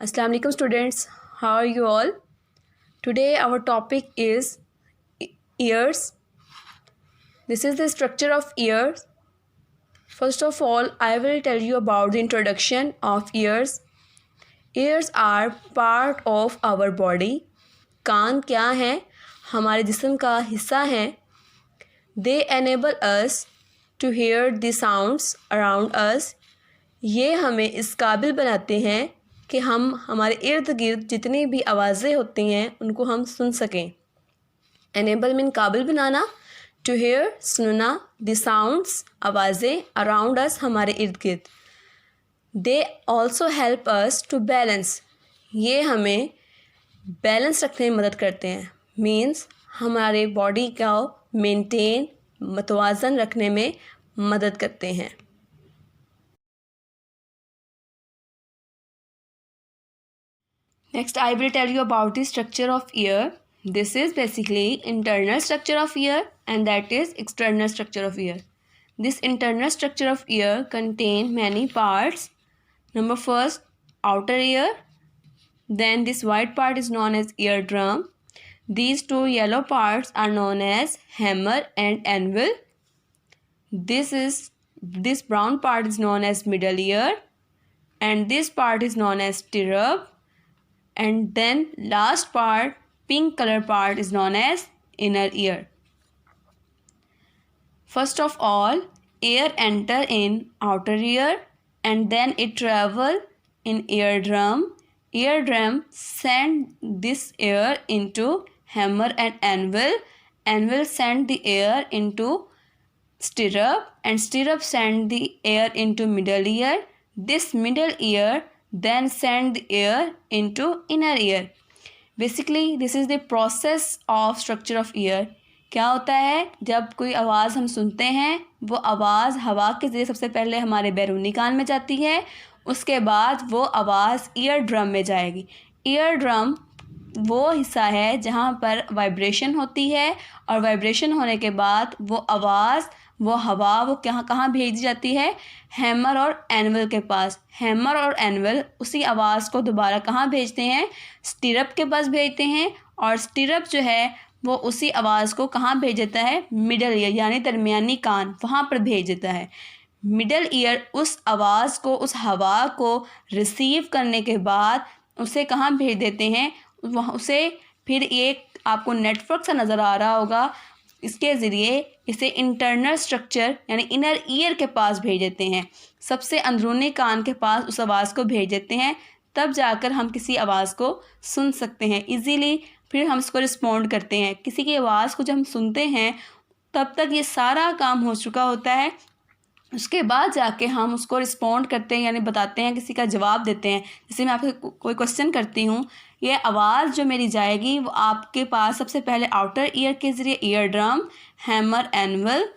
Assalamu alaikum students, how are you all? Today our topic is ears. This is the structure of ears. First of all, I will tell you about the introduction of ears. Ears are part of our body. कान क्या हैं? हमारे जिस्म का हिस्सा हैं. They enable us to hear the sounds around us. ये हमें इस काबिल बनाते हैं कि हम हमारे इर्द गिर्द जितनी भी आवाज़ें होती हैं उनको हम सुन सकें. एनेबल मीन काबिल बनाना, टू हेयर सुनना, द साउंड्स आवाज़ें, अराउंड अस हमारे इर्द गिर्द. They also help us to balance, ये हमें बैलेंस रखने में मदद करते हैं. मीन्स हमारे बॉडी का मेंटेन मतवाज़न रखने में मदद करते हैं. Next, I will tell you about the structure of ear. This is basically internal structure of ear and that is external structure of ear. This internal structure of ear contain many parts. Number first, outer ear. Then this white part is known as eardrum. These two yellow parts are known as hammer and anvil. This brown part is known as middle ear and this part is known as stirrup. And then last part, pink color part is known as inner ear. First of all, air enter in outer ear and then it travel in eardrum. Eardrum send this air into hammer and anvil. Anvil send the air into stirrup and stirrup send the air into middle ear. This middle ear then send the air into inner ear. Basically this is the process of structure of ear. क्या होता है, जब कोई आवाज़ हम सुनते हैं वो आवाज़ हवा के ज़रिए सबसे पहले हमारे बैरूनी कान में जाती है, उसके बाद वो आवाज़ ईयर ड्रम में जाएगी. ईयर ड्रम वो हिस्सा है जहाँ पर वाइब्रेशन होती है और वाइब्रेशन होने के बाद वो आवाज़ वो हवा वो कहाँ भेजी जाती है, हैमर और एनवल के पास. हैमर और एनवल उसी आवाज़ को दोबारा कहाँ भेजते हैं, स्टिरअप के पास भेजते हैं और स्टिरअप जो है वो उसी आवाज़ को कहाँ भेज देता है, मिडल ईयर यानी दरमियानी कान, वहाँ पर भेज देता है. मिडल ईयर उस आवाज़ को उस हवा को रिसीव करने के बाद उसे कहाँ भेज देते हैं, वहाँ उसे फिर एक आपको नेटवर्क सा नज़र आ रहा होगा, इसके ज़रिए इसे इंटरनल स्ट्रक्चर यानी इनर ईयर के पास भेज देते हैं. सबसे अंदरूनी कान के पास उस आवाज़ को भेज देते हैं, तब जाकर हम किसी आवाज़ को सुन सकते हैं इजीली. फिर हम इसको रिस्पॉन्ड करते हैं. किसी की आवाज़ को जब हम सुनते हैं तब तक ये सारा काम हो चुका होता है, उसके बाद जाके हम उसको रिस्पॉन्ड करते हैं यानी बताते हैं, किसी का जवाब देते हैं. जैसे मैं आपसे कोई क्वेश्चन करती हूँ, ये आवाज़ जो मेरी जाएगी वो आपके पास सबसे पहले आउटर ईयर के ज़रिए ear drum, hammer, anvil,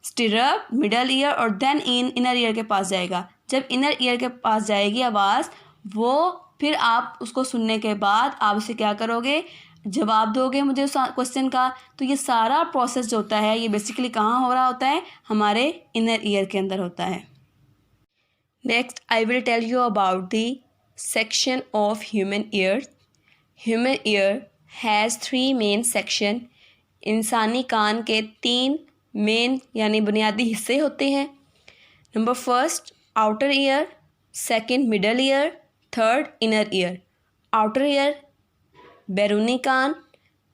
stirrup, middle ear और देन इनर ईयर के पास जाएगा. जब इनर ईयर के पास जाएगी आवाज़, वो फिर आप उसको सुनने के बाद आप उसे क्या करोगे, जवाब दोगे मुझे उस क्वेश्चन का. तो ये सारा प्रोसेस जो होता है ये बेसिकली कहाँ हो रहा होता है, हमारे इनर ईयर के अंदर होता है. Next I will tell you about the section of human ear. Human ear has 3 main section. इंसानी कान के 3 मेन यानी बुनियादी हिस्से होते हैं. Number first outer ear, second middle ear, third inner ear. Outer ear बैरूनी कान,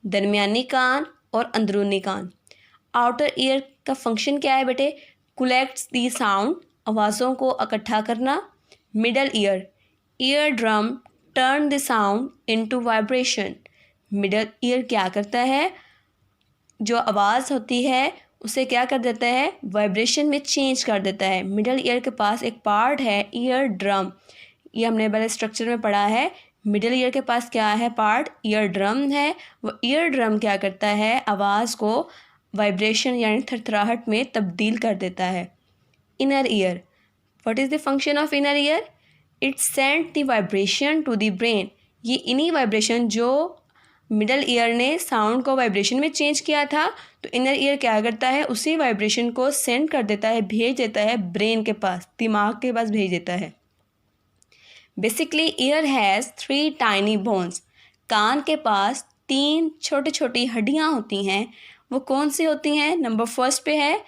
दरमियानी कान और अंदरूनी कान. आउटर ईयर का फंक्शन क्या है बेटे, कलेक्ट्स दी साउंड, आवाज़ों को इकट्ठा करना. Middle ear, ear drum turn the sound into vibration. Middle ear क्या करता है, जो आवाज़ होती है उसे क्या कर देता है, वाइब्रेशन में चेंज कर देता है. मिडल ईयर के पास एक पार्ट है ईयर ड्रम, ये हमने पहले स्ट्रक्चर में पढ़ा है. मिडल ईयर के पास क्या है पार्ट, ईयर ड्रम है. वो ईयर ड्रम क्या करता है, आवाज़ को वाइब्रेशन यानी थरथराहट में तब्दील कर देता है. Inner ear, what is the function of inner ear, it send the vibration to the brain. ये इन्हीं वाइब्रेशन जो मिडल ईयर ने साउंड को वाइब्रेशन में चेंज किया था, तो इनर ईयर क्या करता है, उसी वाइब्रेशन को सेंड कर देता है, भेज देता है ब्रेन के पास, दिमाग के पास भेज देता है. Basically ear has 3 tiny bones. कान के पास 3 छोटी छोटी हड्डियाँ होती हैं. वो कौन सी होती हैं? नंबर फर्स्ट पे है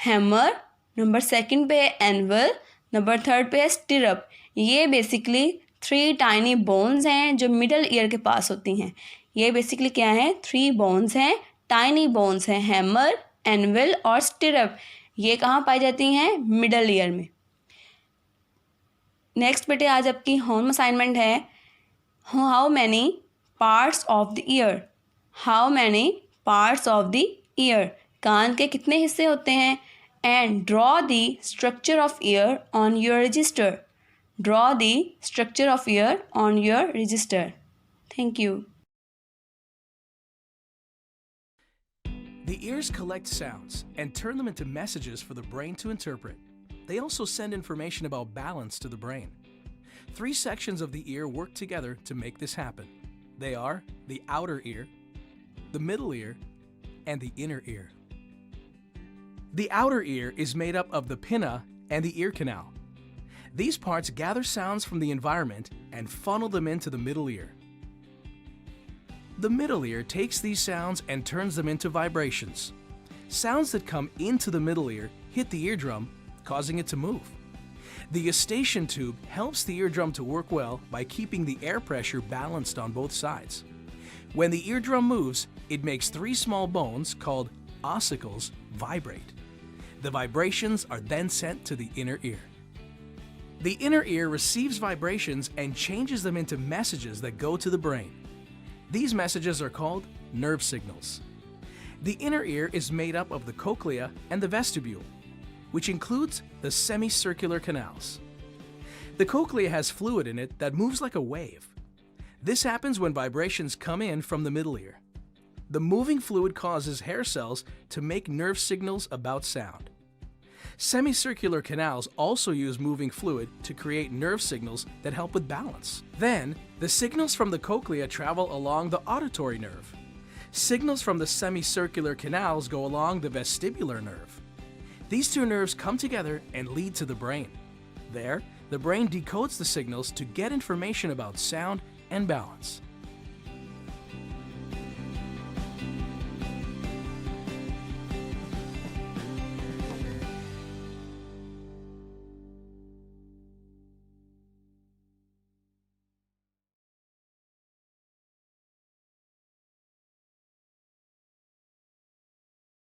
हैमर, नंबर सेकंड पे है एनवल, नंबर थर्ड पे है स्टिरअप. ये बेसिकली 3 टाइनी बोन्स हैं जो मिडल ईयर के पास होती हैं. ये बेसिकली क्या है? 3 बोन्स हैं, टाइनी बोन्स हैं, हैमर, एनवल और स्टिरअप. ये कहाँ पाई जाती हैं? मिडल ईयर में. नेक्स्ट बेटे आज आपकी होम असाइनमेंट है how many parts of the ear. How many parts of the ear. कान के कितने हिस्से होते हैं? And draw the structure of ear on your register. Draw the structure of ear on your register. Thank you. The ears collect sounds and turn them into messages for the brain to interpret. They also send information about balance to the brain. 3 sections of the ear work together to make this happen. They are the outer ear, the middle ear, and the inner ear. The outer ear is made up of the pinna and the ear canal. These parts gather sounds from the environment and funnel them into the middle ear. The middle ear takes these sounds and turns them into vibrations. Sounds that come into the middle ear hit the eardrum, causing it to move. The eustachian tube helps the eardrum to work well by keeping the air pressure balanced on both sides. When the eardrum moves, it makes 3 small bones called ossicles vibrate. The vibrations are then sent to the inner ear. The inner ear receives vibrations and changes them into messages that go to the brain. These messages are called nerve signals. The inner ear is made up of the cochlea and the vestibule, which includes the semicircular canals. The cochlea has fluid in it that moves like a wave. This happens when vibrations come in from the middle ear. The moving fluid causes hair cells to make nerve signals about sound. Semicircular canals also use moving fluid to create nerve signals that help with balance. Then, the signals from the cochlea travel along the auditory nerve. Signals from the semicircular canals go along the vestibular nerve. These 2 nerves come together and lead to the brain. There, the brain decodes the signals to get information about sound and balance.